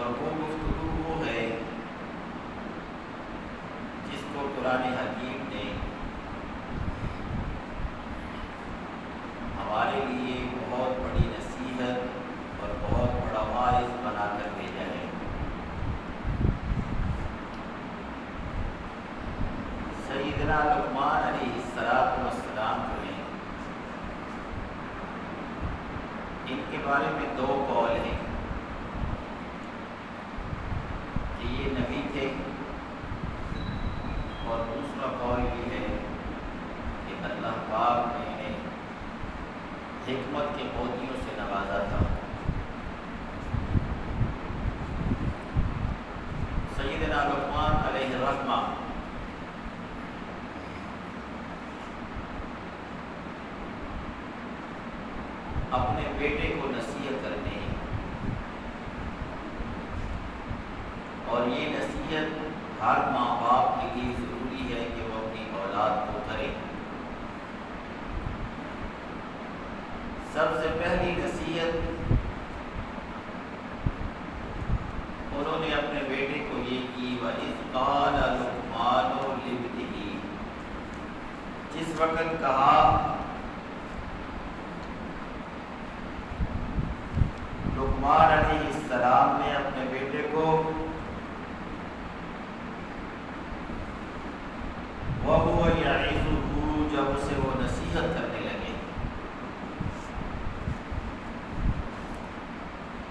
اور وہ گفتگو وہ ہے جس کو قرآن حکیم نے ہمارے لیے بہت بڑی نصیحت اور بہت بڑا واعظ بنا کر بھیجا ہے۔ سیدنا لقمان علیہ السلام جو ہیں، ان کے بارے میں دو قول ہیں کہ یہ نبی تھے، اور دوسرا قول یہ ہے کہ اللہ پاک نے انہیں حکمت کے موتیوں سے نوازا تھا۔ سیدنا لقمان علیہ الرحمہ اپنے بیٹے کو نصیحت کرتے ہیں، اور یہ نصیحت ہر ماں باپ کے لیے ضروری ہے کہ وہ اپنی اولاد کو کرے۔ سب سے پہلی نصیحت انہوں نے اپنے بیٹے کو یہ کی، وَإِذْ قَالَ لُقْمَانُ لِابْنِهِ، جس وقت کہا لقمان علیہ السلام نے اپنے بیٹے کو، وَهُوَ يَعِظُهُ، جب اسے وہ نصیحت کرنے لگے۔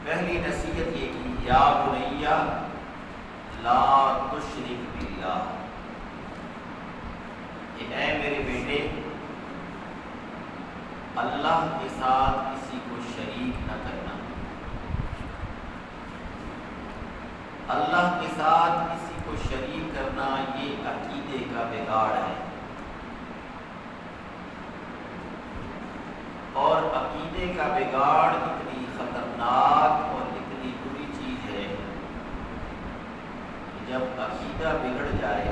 پہلی نصیحت یہ کی، یا بنی لا تشرک باللہ، کہ اے میرے بیٹے اللہ کے ساتھ کسی کو شریک نہ کرنا۔ اللہ کے ساتھ کسی کو شریک کرنا یہ عقیدے کا بگاڑ ہے، اور عقیدے کا بگاڑ اتنی خطرناک اور اتنی بری چیز ہے کہ جب عقیدہ بگڑ جائے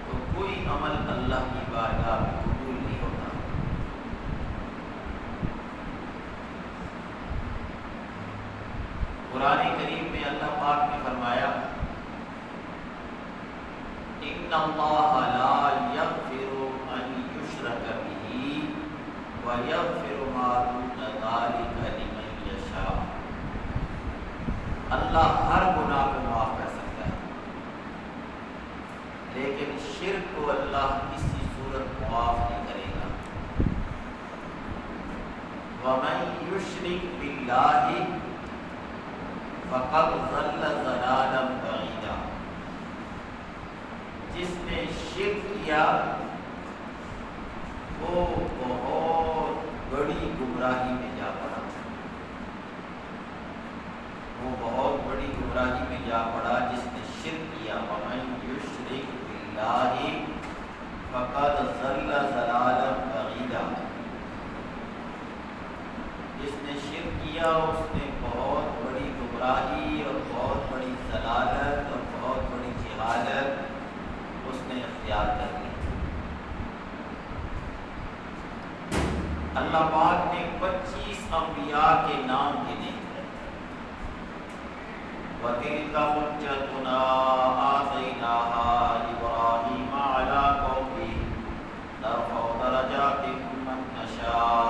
تو کوئی عمل اللہ کی بارگاہ میں قبول نہیں ہوتا۔ قرآن کریم میں اللہ پاک نے فرمایا، ان اللہ لا یغفر ان یشرک بہ ویغفر ما دون ذلک لمن یشاء، اللہ ہر گناہ کو معاف کر سکتا ہے، لیکن شرک کو اللہ کسی صورت معاف نہیں کرے گا۔ ومن یشرک باللہ فقد ضل ضلالا بعیدا، جس نے شرک کیا وہ بہت بڑی گمراہی میں جا پڑا، وہ بہت بڑی گمراہی میں جا پڑا جس نے شرک کیا۔ ومن یشرک باللہ فقد ضل ضلالا بعیدا، جس نے شرک کیا اس نے بہت بڑی گمراہی اور بہت بڑی ضلالت اور بہت بڑی جہالت اس نے اختیار کر لی۔ اللہ پاک نے 25 انبیاء کے نام گنے، وَتِلْكَ حُجَّتُنَا آتَيْنَاهَا إِبْرَاهِيمَ عَلَىٰ قَوْمِهِ نَرْفَعُ دَرَجَاتٍ مَّن نَّشَاءُ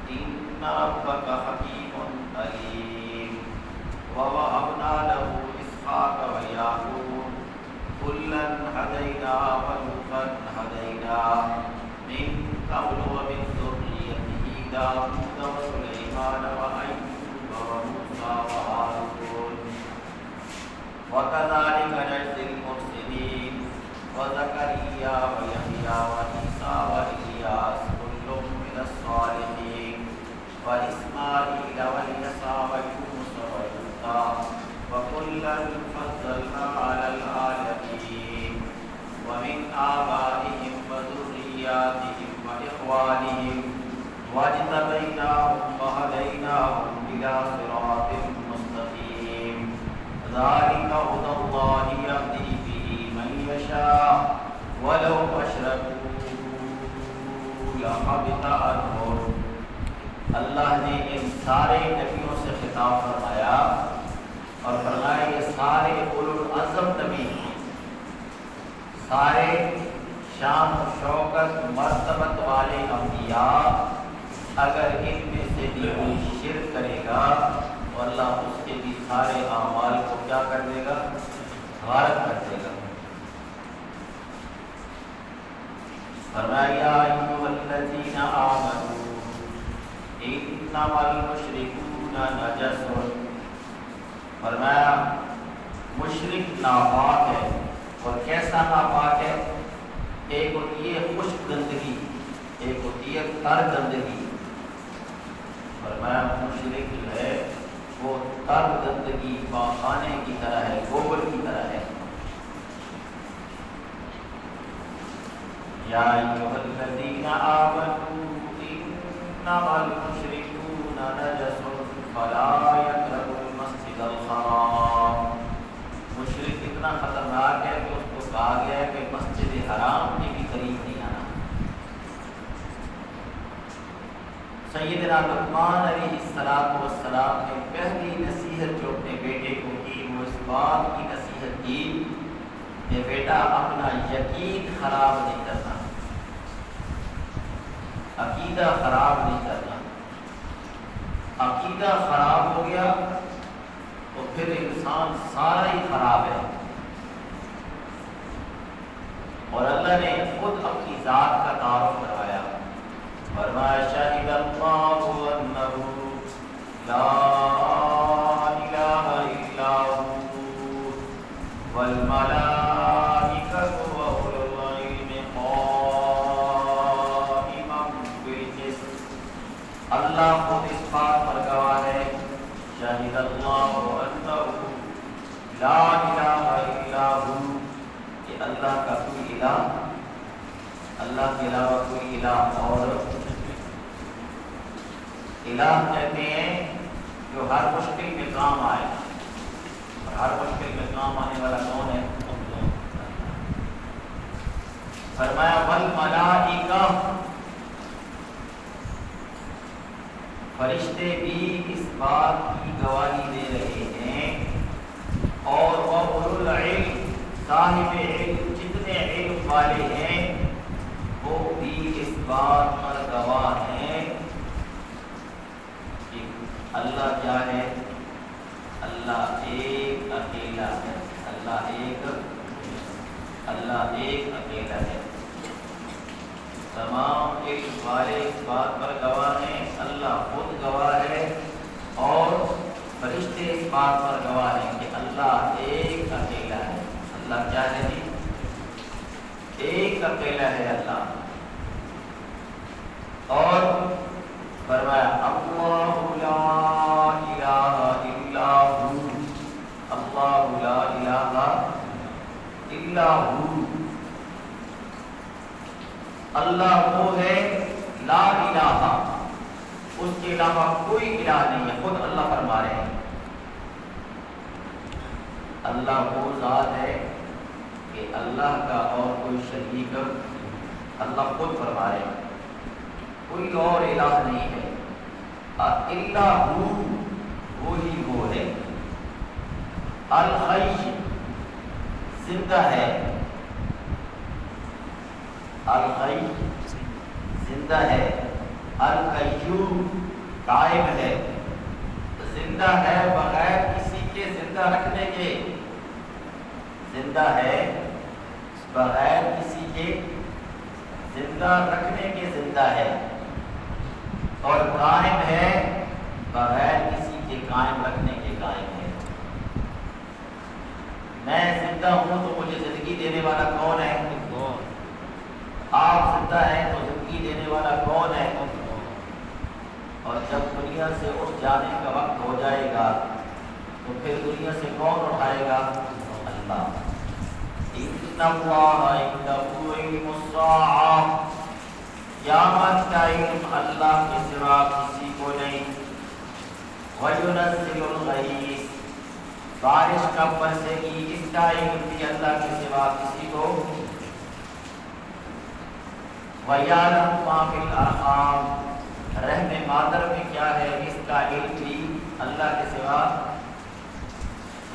إِنَّ رَبَّكَ حَكِيمٌ عَلِيمٌ۔ وَوَهَبْنَا لَهُ إِسْحَاقَ وَيَعْقُوبَ كُلًّا هَدَيْنَا وَنُوحًا هَدَيْنَا مِن قَبْلُ وَمِن ذُرِّيَّتِهِ دَاوُودَ وَسُلَيْمَانَ وَأَيُّوبَ وَمُوسَىٰ وَهَارُونَ وَكَذَٰلِكَ نَجْزِي الْمُحْسِنِينَ وَزَكَرِيَّا وَيَحْيَىٰ وَعِيسَىٰ وَإِلْيَاسَ كُلٌّ مِّنَ الصَّالِحِينَ وَإِسْمَاعِيلَ وَالْيَسَعَ وَيُونُسَ وَلُوطًا وَكُلًّا فَضَّلْنَا عَلَى الْعَالَمِينَ وَمِنْ آبَائِهِمْ وَذُرِّيَّاتِهِمْ وَإِخْوَانِهِمْ وَاجْتَبَيْنَاهُمْ وَهَدَيْنَاهُمْ إِلَىٰ صِرَاطٍ مُّسْتَقِيمٍ ذَٰلِكَ هُدَى اللَّهِ يَهْدِي بِهِ مَن يَشَاءُ وَلَوْ أَشْرَكُوا لَحَبِطَ عَنْهُم۔ اللہ نے ان سارے نبیوں سے خطاب فرمایا اور فرمایا یہ سارے اولو العزم نبی ہیں، سارے شان و شوکت مرتبت والے انبیاء، اگر ان میں سے بھی کوئی شرک کرے گا تو اللہ اس کے بھی سارے اعمال کو کیا کر دے گا؟ غارت کر دے گا۔ فرمایا یا ایھا الذین آمنوا انما المشرکون نجس، فرمایا مشرک ناپاک ہے، اور کیسا ناپاک ہے؟ ایک ہوتی ہے خشک گندگی، ایک ہوتی ہے تر گندگی۔ فرمایا مشرک ہے وہ تر گندگی پاخانے کی طرح ہے، گوبر کی طرح ہے۔ یا ایھا الذین آمنوا انما المشرکون نجس فلا یقربوا المسجد الحرام، مشرک اتنا خطرناک ہے کہ اس کو کہا گیا ہے کہ مسجد حرام کے بھی قریب نہیں آنا۔ سیدنا لقمان علیہ السلام نے پہلی نصیحت جو اپنے بیٹے کو کی وہ اس بات کی نصیحت کی کہ بیٹا اپنا یقین خراب نہیں کرنا، عقیدہ خراب نہیں کرنا۔ عقیدہ خراب ہو گیا تو پھر انسان سارا ہی خراب ہے۔ اور اللہ نے خود اپنی ذات کا تعارف کروایا، فرمایا شہد اللہ انہ لا الہ الا ہو والملائکۃ واولو العلم قائما بالقسط، اللہ خود اس بات پر گواہ ہے، شہد اللہ انہ لا الہ الا ہو، کہ اللہ کا کوئی الہ، اللہ کے علاوہ کوئی الہ اور الہ کہتے ہیں جو ہر مشکل میں کام آئے، اور ہر مشکل میں کام آنے والا کون ہے؟ فرمایا والملائکہ، فرشتے بھی اس بات کی گواہی دے رہے ہیں، اور اولو العلم، صاحب علم جتنے علم والے ہیں وہ بھی اس بات پر گواہ ہیں کہ اللہ کیا ہے؟ اللہ ایک اکیلا ہے، اللہ ایک اکیلا ہے۔ تمام علم والے اس بات پر گواہ ہیں، اللہ خود گواہ ہے، اور فرشتے اس بات پر گواہ ہیں کہ اللہ ایک اکیلا ہے۔ اللہ کیا ہے جی؟ ایک اکیلا ہے اللہ۔ اور فرمایا اللہ لا الہ الا ہو، اللہ لا الہ الا ہو، اللہ وہ ہے لا الہ، اس کے علاوہ کوئی الہ نہیں ہے۔ خود اللہ فرما رہے ہیں اللہ وہ ذات ہے کہ اللہ کا اور کوئی شریک، اللہ خود فرما رہے ہیں کوئی اور الہ نہیں ہے، الا ہو، وہی وہ ہے، الحی زندہ ہے، الحی زندہ ہے، القیوم قائم ہے، زندہ ہے بغیر کسی کے زندہ رکھنے کے، زندہ ہے بغیر کسی کے زندہ رکھنے کے زندہ ہے، اور قائم ہے بغیر کسی کے قائم رکھنے کے قائم ہے۔ میں زندہ ہوں تو مجھے زندگی دینے والا کون ہے؟ آپ زندہ ہیں تو زندگی دینے والا کون ہے؟ اور جب دنیا سے اٹھ جانے کا وقت ہو جائے گا تو پھر دنیا سے کون اٹھائے گا؟ اللہ۔ ان اللہ عنده علم الساعہ، قیامت کا علم اللہ کے سوا کسی کو نہیں۔ وَيُنَزِّلُ الْغَيْثَ، بارش کب برسے گی اس کا علم بھی اللہ کے سوا کسی کو۔ وَيَعْلَمُ مَا فِي الْأَرْحَامِ، رحم مادر میں کیا ہے اس کا علم بھی اللہ کے سوا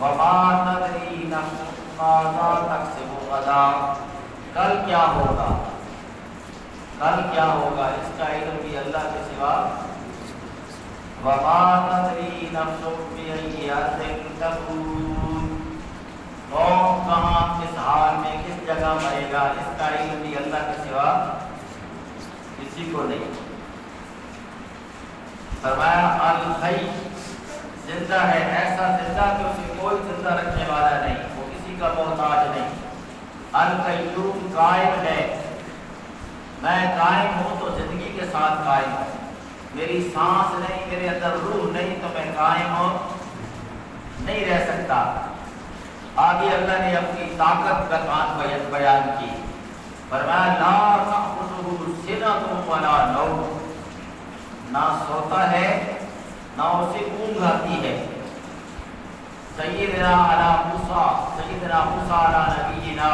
وما تدری نفس ماذا تکسب غدا، کل کیا ہوگا، کل کیا ہوگا اس کا علم بھی اللہ کے سوا۔ وما تدری نفس بأي أرض تموت، قوم کہاں کس حال میں کس جگہ مرے گا اس کا علم بھی اللہ کے سوا کسی کو نہیں۔ فرمایا الحی، زندہ ہے، ایسا زندہ کہ اسے کوئی زندہ رکھنے والا نہیں، وہ کسی کا محتاج نہیں۔ القیوم، قائم ہے، میں قائم ہوں تو زندگی کے ساتھ قائم ہوں، میری سانس نہیں، میرے اندر روح نہیں تو میں قائم نہیں رہ سکتا۔ آگے اللہ نے اپنی طاقت کا بیان کی، فرمایا لا تأخذہ سنۃ ولا نوم، نہ سوتا ہے نہ اسے اونگ آتی ہے۔ سیدنا موسیٰ علی نبینا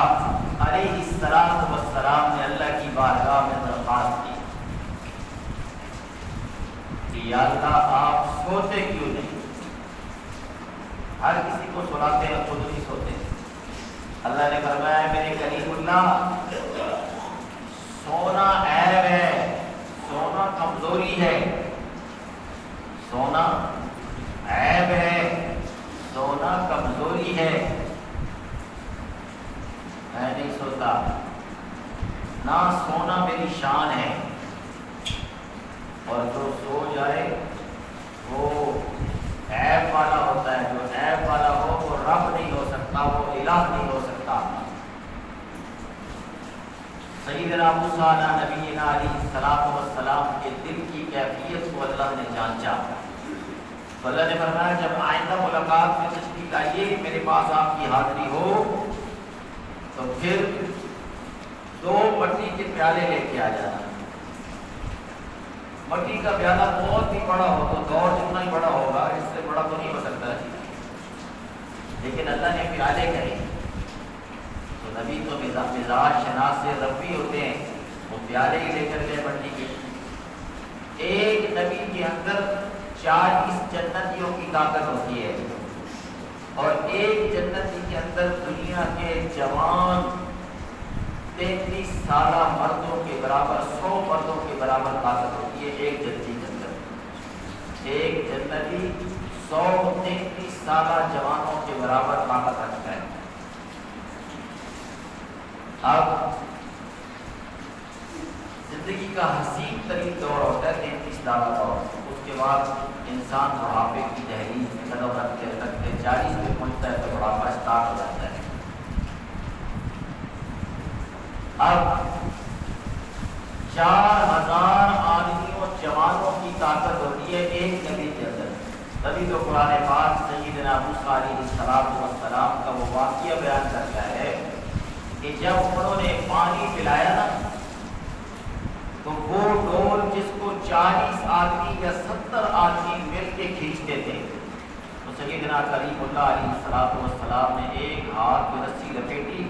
علیہ السلام نے اللہ کی بارگاہ میں درخواست کی کہ یا اللہ آپ سوتے کیوں نہیں؟ ہر کسی کو سلاتے ہیں، خود نہیں سوتے۔ اللہ نے فرمایا میرے کریم اللہ، سونا عیب ہے، سونا کمزوری ہے، سونا عیب ہے، سونا کمزوری ہے، میں نہیں سوتا، نہ سونا میری شان ہے، اور جو سو جائے وہ عیب والا ہوتا ہے، جو عیب والا ہو وہ رب نہیں ہو سکتا، وہ الہ نہیں ہو سکتا۔ سیدنا موسیٰ علیہ نبینا علیہ السلام کے دل کی کیفیت کو اللہ نے جانچا، تو اللہ نے فرمایا جب آئندہ ملاقات میں تشریف لائیے، میرے پاس آپ کی حاضری ہو تو پھر 2 مٹی کے پیالے لے کے آ جانا۔ مٹی کا پیالہ بہت ہی بڑا ہو تو دور جتنا ہی بڑا ہوگا، اس سے بڑا تو نہیں ہو سکتا، لیکن اللہ نے پیالے کہے تو نبی تو مزاج شناس ربی ہوتے ہیں، وہ پیالے ہی لے کر گئے مٹی کے۔ ایک نبی کے اندر 40 جنتیوں کی طاقت ہوتی ہے، اور ایک جنتی کے اندر دنیا کے جوان 33 سالہ مردوں کے برابر، 100 مردوں کے برابر طاقت ہوتی ہے ایک جنتی کے اندر۔ ایک جنتی 133 سالہ جوانوں کے برابر طاقت رکھتا ہے۔ اب زندگی کا حسین ترین دور ہوتا ہے 33 سالہ دور، اس کے بعد انسان بڑھاپے کی دہلیز میں قدم رکھتے رکھتے 40 پہ پہنچتا ہے تو بڑھاپا اسٹارٹ ہو جاتا ہے۔ اب 4000 آدمیوں جوانوں کی طاقت ہوتی ہے ایک نبی کے اندر۔ تبھی تو قرآن پاک سیدنا موسیٰ علیہ السلام کا وہ واقعہ بیان کرتا ہے کہ جب انہوں نے پانی پلایا نا تو وہ ڈول جس کو 40 آدمی یا 70 آدمی مل کے کھینچتے تھے، تو سیدنا کریم اللہ علیہ السلام نے ایک ہاتھ میں رسی لپیٹی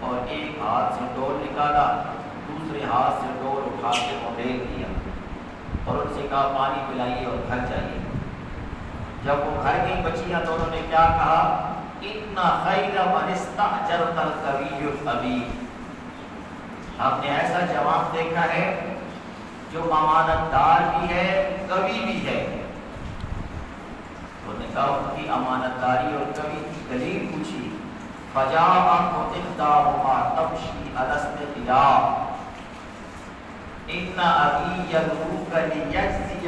اور ایک ہاتھ سے ڈول نکالا، دوسرے ہاتھ سے ڈول اٹھا کے ڈھیل دیا اور ان سے کہا پانی پلائیے اور گھر جائیے۔ جب وہ گھر گئی بچیاں تو انہوں نے کیا کہا، اتنا خیر من استاجرت القوی الامین، ہم نے ایسا جوان دیکھا ہے جو امانت دار بھی ہے، قوی بھی ہے۔ انہوں نے کہا ان کی امانت داری اور قوی کی دلیل پوچھی، فجاءت احداهما تمشي على استحياء ان ابی یدعوک لیجزیک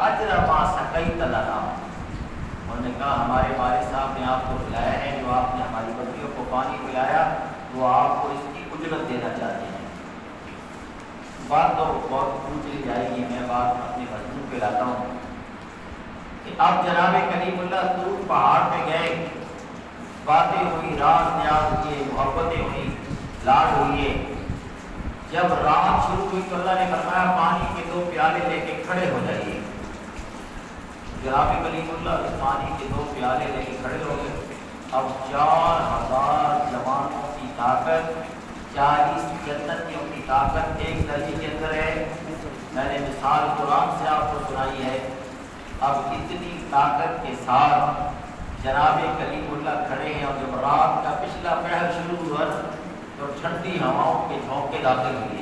اجر ما سقیت لنا۔ انہوں نے کہا ہمارے والد صاحب نے آپ کو بلایا ہے، جو آپ نے ہماری بکریوں کو پانی پلایا وہ آپ کو اس کی اجرت دینا چاہتے ہیں۔ بات تو بہت پوچھ لی جائے گی، میں بات اپنے مضمون پہ لاتا ہوں کہ اب جناب کریم اللہ طور پہاڑ پہ گئے، باتیں ہوئی، راز نیاز ہوئے، محبتیں ہوئی، لاڈ ہوئے۔ جب رات شروع ہوئی تو اللہ نے فرمایا پانی کے 2 پیالے لے کے کھڑے ہو جائیے۔ جناب کلیم اللہ اس پانی کے 2 پیالے لے کے کھڑے ہو گئے۔ اب 4000 جوانوں کی طاقت، 40 جنتیوں کی طاقت ایک درجے کے اندر ہے۔ میں نے مثال قرآن سے آپ کو سنائی ہے۔ اب اتنی طاقت کے ساتھ جناب کلیم اللہ کھڑے ہیں اور جب رات کا پچھلا پہر شروع ہوا تو ٹھنڈی ہواؤں کے جھونکے داخل ہوئے.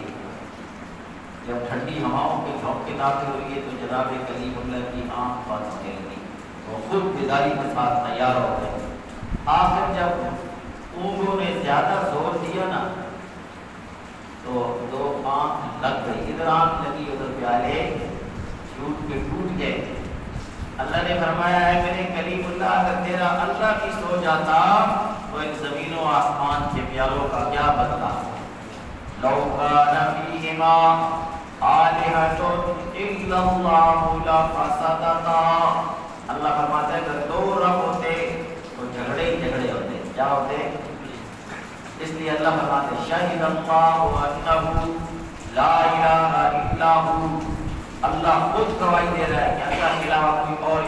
جب ٹھنڈی ہواؤں کے جھونکے داخل ہوئے تو جناب کلیم اللہ کی آنکھ بند ہونے لگی. وہ خود بیداری کے ساتھ تیار ہو گئے. آخر جب اونگوں نے زیادہ زور دیا نا تو دو آنکھ لگ گئی. ادھر آنکھ لگی ادھر پیالے ٹوٹ کے ٹوٹ گئے. اللہ نے فرمایا ہے میرے کلیم اللہ اگر تیرا اللہ بھی سو جاتا تو ان زمین و آسمان کے پیالوں کا کیا بدلا. لو کان فیہما آلہۃ الا اللہ لفسدتا. اللہ فرماتا ہے اگر دو رب ہوتے تو جھگڑے ہی جھگڑے ہوتے. کیا ہوتے؟ اس لیے اللہ فرماتے شہد اللہ انہ لا الہ الا ہو. اللہ خود گواہی دے رہا ہے کہ اللہ کے علاوہ کوئی اور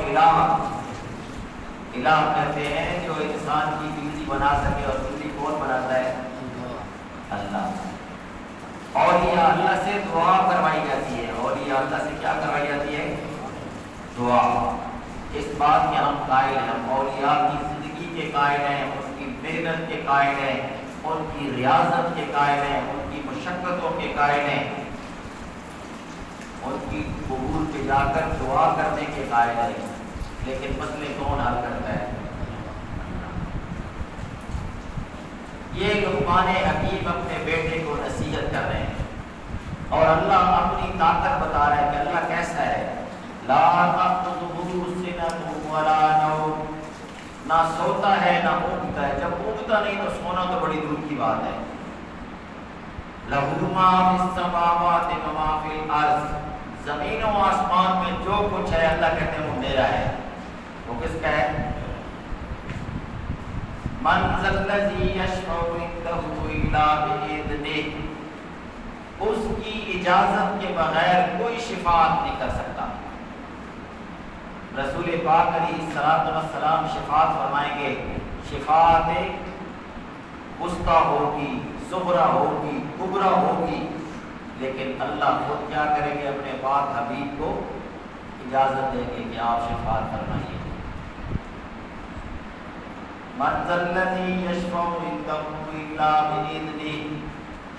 الہ کہتے ہیں جو انسان کی بلی بنا سکے. اور بلی کون بناتا ہے؟ اللہ. اولیاء اللہ سے دعا کروائی جاتی ہے. اولیاء اللہ سے کیا کروائی جاتی ہے؟ دعا. اس بات کے ہم قائل ہیں. ہم اولیاء کی زندگی کے قائل ہیں, ان کی محنت کے قائل ہیں, ان کی ریاضت کے قائل ہیں, ان کی مشقتوں کے قائل ہیں, ان کی قبور پہ جا کر دعا کرنے کے قائل ہیں. لیکن مسئلے کون حل کرتا ہے؟ یہ لقمان حکیم اپنے بیٹے کو نصیحت کر رہے ہیں اور اللہ اپنی طاقت بتا رہا ہے کہ اللہ کیسا ہے. لا تأخذه سنة ولا نوم. نہ سوتا ہے نہ اونگتا ہے. جب اونگتا نہیں تو سونا تو بڑی دور کی بات ہے. لَهُ مَا فِي السَّمَاوَاتِ وَمَا فِي الْأَرْضِ. زمین و آسمان میں جو کچھ ہے اللہ کہتے ہیں وہ میرا ہے. وہ کس کا ہے؟ مَنْ ذَا الَّذِي يَشْفَعُ عِندَهُ إِلَّا بِإِذْنِهِ. اس کی اجازت کے بغیر کوئی شفاعت نہیں کر سکتا. رسول پاک علیہ الصلوۃ والسلام شفاعت فرمائیں گے. شفاعت وسطیٰ ہوگی, صغریٰ ہوگی, کبریٰ ہوگی, لیکن اللہ خود کیا کریں گے؟ اپنے پاک حبیب کو اجازت دیں گے کہ آپ شفاعت فرمائیے. من ذا الذی یشفع عنده الا بإذنہ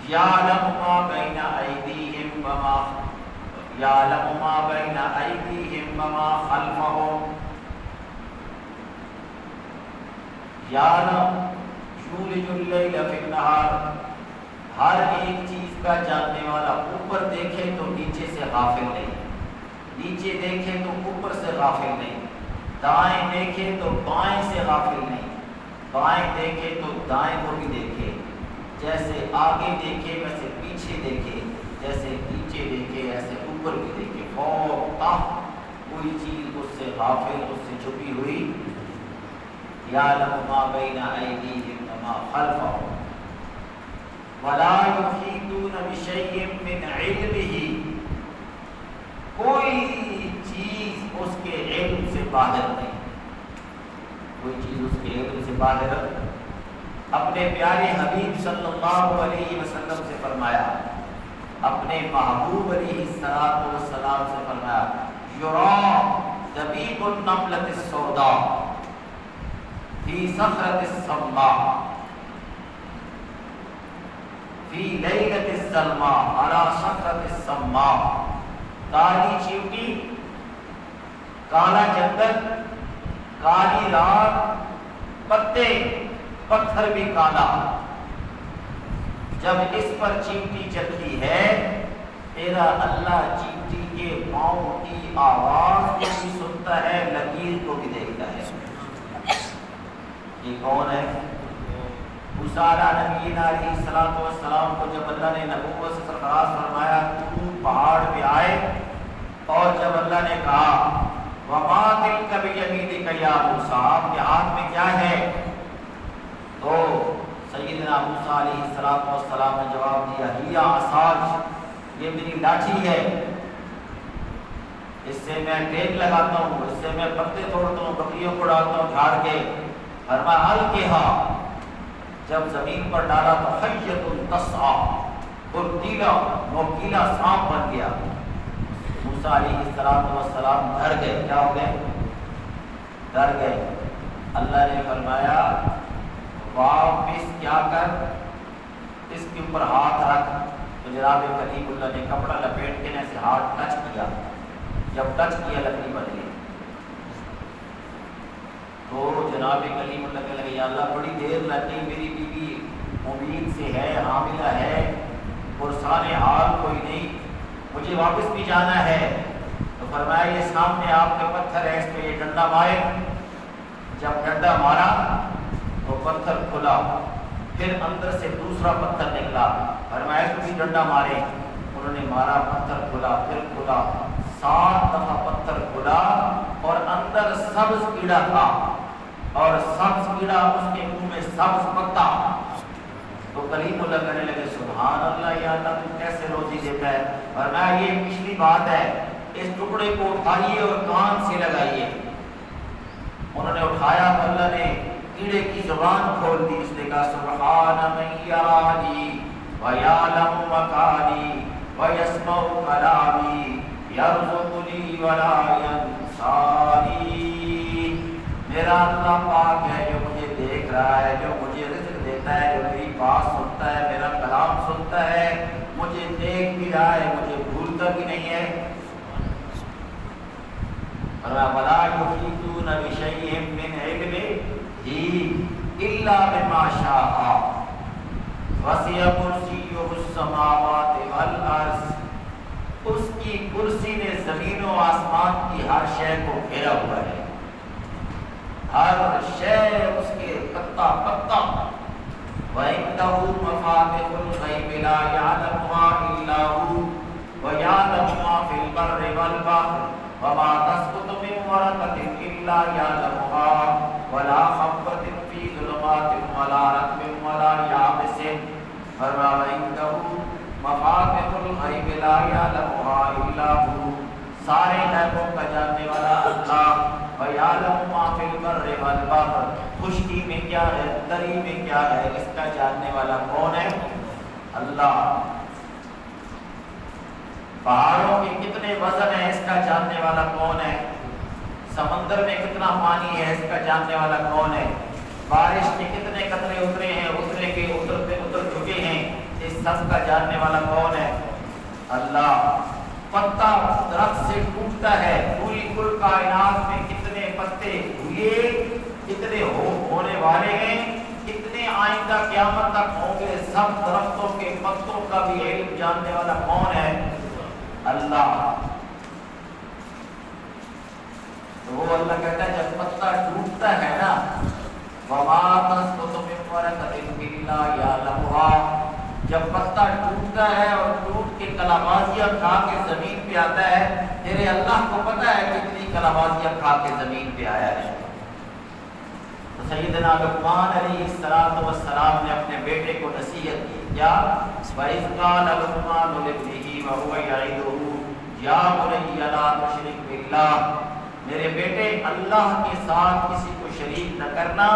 یعلم ما بین ایدیہم وما یعلم ما بین ایدیہم وما خلفہم یعلم یولج اللیل فی النہار. ہر ایک چیز کا جاننے والا. اوپر دیکھے تو نیچے سے غافل نہیں, نیچے دیکھے تو اوپر سے غافل نہیں, دائیں دیکھے تو بائیں سے غافل نہیں, بائیں دیکھے تو دائیں کو بھی دیکھے. جیسے آگے دیکھے ویسے پیچھے دیکھے, جیسے نیچے دیکھے ایسے اوپر بھی دیکھے. فوق تحت کوئی چیز اس سے غافل, اس سے چھپی ہوئی. یعلم ما بین ایدیہم وما خلفہم ولا یحیطون بشیء من علمہ. کوئی چیز اس کے علم سے باہر نہیں, کوئی چیز اس کے علم سے باہر. اپنے پیارے حبیب صلی اللہ علیہ وسلم سے فرمایا, اپنے محبوب علیہ الصلوۃ والسلام سے فرمایا یرا دبیب النملۃ السوداء فی صخرۃ الصماء فی لیلۃ الظلماء علی صخرۃ الصماء. کالی چیونٹی, کالا جنگل, کالی رات, پتے پتھر بھی کالا. جب اس پر چیونٹی چلتی ہے تیرا اللہ چیونٹی کے پاؤں کی آواز کو بھی سنتا ہے, لکیر کو بھی دیکھتا ہے. یہ کون ہے؟ موسیٰ نبی علیہ الصلوۃ والسلام کو جب اللہ نے نبوت سے سرفراز فرمایا تو پہاڑ پہ آئے, اور جب اللہ نے کہا وما تلک بیمینک یا موسیٰ, آپ کے ہاتھ میں کیا ہے, تو سیدنا موسیٰ علیہ السلام نے جواب دیا ہی عصای, یہ میری لاٹھی ہے, اس سے میں ٹیک لگاتا ہوں, اس سے میں پتے توڑتا ہوں, بکریوں کو ڈالتا ہوں جھاڑ کے. فرمایا القھا, جب زمین پر ڈالا تو حیۃ تسعی, پرتیلا نوکیلا سانپ بن گیا. موسیٰ علیہ السلام ڈر گئے. کیا ہو گئے؟ ڈر گئے. اللہ نے فرمایا واپس کیا کر، اس کے اوپر ہاتھ رکھ۔ تو جناب کلیم اللہ نے کپڑا لپیٹ کے ایسے ہاتھ ٹچ کیا، جب ٹچ کیا لکڑی بن گئی۔ تو جناب کلیم اللہ کہنے لگے یا اللہ بڑی دیر لگ گئی، میری بیوی امید سے ہے، حاملہ ہے، پرسان حال کوئی نہیں، مجھے واپس بھی جانا ہے۔ تو فرمایا یہ سامنے آپ کے پتھر ہے، اس پہ یہ ڈنڈا مارے۔ جب ڈنڈا مارا تو پتھر کھلا، پھر اندر سے دوسرا پتھر نکلا، فرمایا اس کو بھی ڈنڈا مارے۔ انہوں نے مارا، پتھر کھلا، پھر کھلا، 7 دفعہ پتھر کھلا اور اندر سبز کیڑا تھا، اور سبز کیڑا اس کے منہ میں سبز پتا۔ تو کلیم اللہ کہنے لگے سبحان اللہ یا اللہ تو کیسے روزی دیتا ہے؟ فرمایا یہ پچھلی بات ہے، اس ٹکڑے کو اٹھائیے اور کان سے لگائیے۔ انہوں نے اٹھایا تو اللہ نے کیڑے کی زبان کھول دی، اس نے کہا سبحان من یرانی ویعلم مکانی ویسمع کلامی یرزقنی ولا ینسانی۔ میرا اللہ پاک ہے جو مجھے دیکھ رہا ہے، جو مجھے رزق دیتا ہے، جو میری بات سنتا ہے، میرا کلام سنتا ہے، مجھے دیکھ بھی رہا ہے، مجھے بھولتا بھی نہیں ہے۔ وَلَا يُحِيطُونَ بِشَيْءٍ مِّنْ عِلْمِهِ إِلَّا بِمَا شَاءَ وَسِعَ كُرْسِيُّهُ السَّمَاوَاتِ وَالْأَرْضَ۔ اس کی کرسی نے زمین و آسمان کی ہر شے کو گھیرا ہوا ہے، ہر شے اس کے پتا پتا۔ وَعِندَهُ مَفَاتِحُ الْغَيْبِ لَا يَعْلَمُهَا إِلَّا هُوَ وَيَعْلَمُ مَا فِي الْبَرِّ وَالْبَحْرِ وَمَا تَسْقُطُ مِنْ وَرَقَةٍ إِلَّا يَعْلَمُهَا وَلَا حَبَّةٍ فِي ظُلُمَاتٍ وَلَا رَطْبٍ وَلَا يَابِسٍ۔ فرمایا وَعِندَهُ مَفَاتِحُ الْغَيْبِ لَا يَعْلَمُهَا إِلَّا هُوَ، سارے غیبوں کا جاننے والا اللہ۔ وَيَعْلَمُ مَا فِي الْبَرِّ وَالْبَحْرِ، خشکی میں کیا ہے، تری میں کیا ہے، اس کا جاننے والا کون ہے؟ اللہ۔ پہاڑوں کے کتنے وزن ہے، اس کا جاننے والا کون ہے؟ سمندر میں کتنا پانی ہے، اس کا جاننے والا کون ہے؟ بارش کے کتنے قطرے اترے ہیں، اترے کے اتر چکے ہیں، اس سب کا جاننے والا کون ہے؟ اللہ۔ پتا درخت سے ٹوٹتا ہے، پوری کل کائنات میں کتنے پتے ہوئے، کتنے ہونے والے ہیں، کتنے آئندہ قیامت تک ہوں گے، سب درختوں کے پتوں کا بھی علم جاننے والا کون ہے؟ اللہ۔ تو وہ اللہ کہتا ہے جب پتا ٹوٹتا ہے نا، وَمَا تَسْقُطُ مِنْ وَرَقَةٍ إِلَّا يَعْلَمُهَا، جب پتا ٹوٹتا ہے اور ٹوٹ کے کلابازیاں کھا کے زمین پہ آتا ہے، تیرے اللہ کو پتا ہے کتنی کلابازیاں کھا کے زمین پہ آیا ہے۔ تو سیدنا لقمان علیہ السلام نے اپنے بیٹے کو نصیحت کی، کیا؟ وَإِذْ قَالَ لُقْمَانُ لِابْنِهِ وَهُوَ يَعِظُهُ يَا بُنَيَّ لَا تُشْرِكْ بِاللَّهِ، میرے بیٹے اللہ کے ساتھ کسی کو شریک نہ کرنا،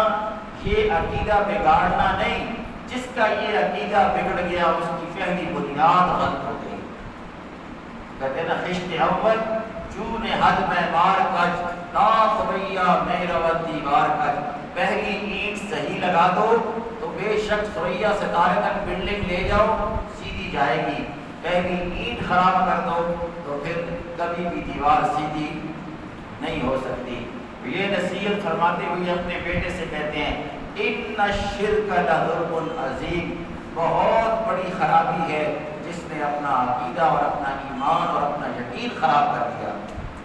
یہ عقیدہ بگاڑنا نہیں، جس کا یہ عقیدہ بگڑ گیا اس کی پہلی بنیاد غلط ہو گئی۔ کہتے نا خشت اول چون حد میں مار کج، تاف بیا میرا دیوار کج، پہلی اینٹ صحیح لگا دو تو بے شک سریا ستارے تک بلڈنگ لے جاؤ سیدھی جائے گی، پہلی اینٹ خراب کر دو تو پھر کبھی بھی دیوار سیدھی نہیں ہو سکتی۔ یہ نصیحت فرماتے ہوئے اپنے بیٹے سے کہتے ہیں ان الشرک لظلم عظیم، بہت بڑی خرابی ہے جس نے اپنا عقیدہ اور اپنا ایمان اور اپنا یقین خراب کر دیا۔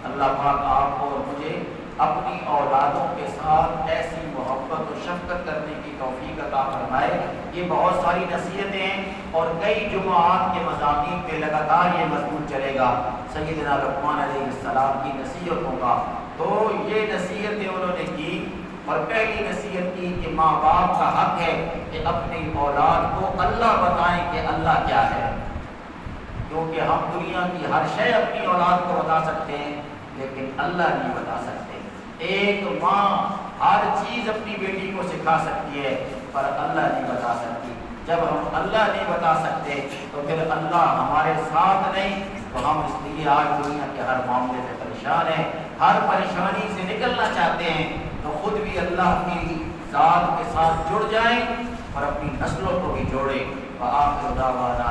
اللہ پاک آپ کو اور مجھے اپنی اولادوں کے ساتھ ایسی محبت و شفقت کرنے کی توفیق عطا فرمائے۔ یہ بہت ساری نصیحتیں ہیں اور کئی جمعات کے مضامین پہ لگاتار یہ مضمون چلے گا سیدنا لقمان علیہ السلام کی نصیحتوں کا۔ تو یہ نصیحتیں انہوں نے کی، اور پہلی نصیحت کی کہ ماں باپ کا حق ہے کہ اپنی اولاد کو اللہ بتائیں کہ اللہ کیا ہے، کیونکہ ہم دنیا کی ہر شے اپنی اولاد کو بتا سکتے ہیں لیکن اللہ نہیں بتا سکتے۔ ایک ماں ہر چیز اپنی بیٹی کو سکھا سکتی ہے پر اللہ نہیں بتا سکتی۔ جب ہم اللہ نہیں بتا سکتے تو پھر اللہ ہمارے ساتھ نہیں، تو ہم اس لیے آج دنیا کے ہر معاملے میں پریشان ہیں، ہر پریشانی سے نکلنا چاہتے ہیں تو خود بھی اللہ اللہ کی ذات کے ساتھ جڑ جائیں اور اپنی نسلوں کو بھی جوڑیں۔ وآخر دعوانا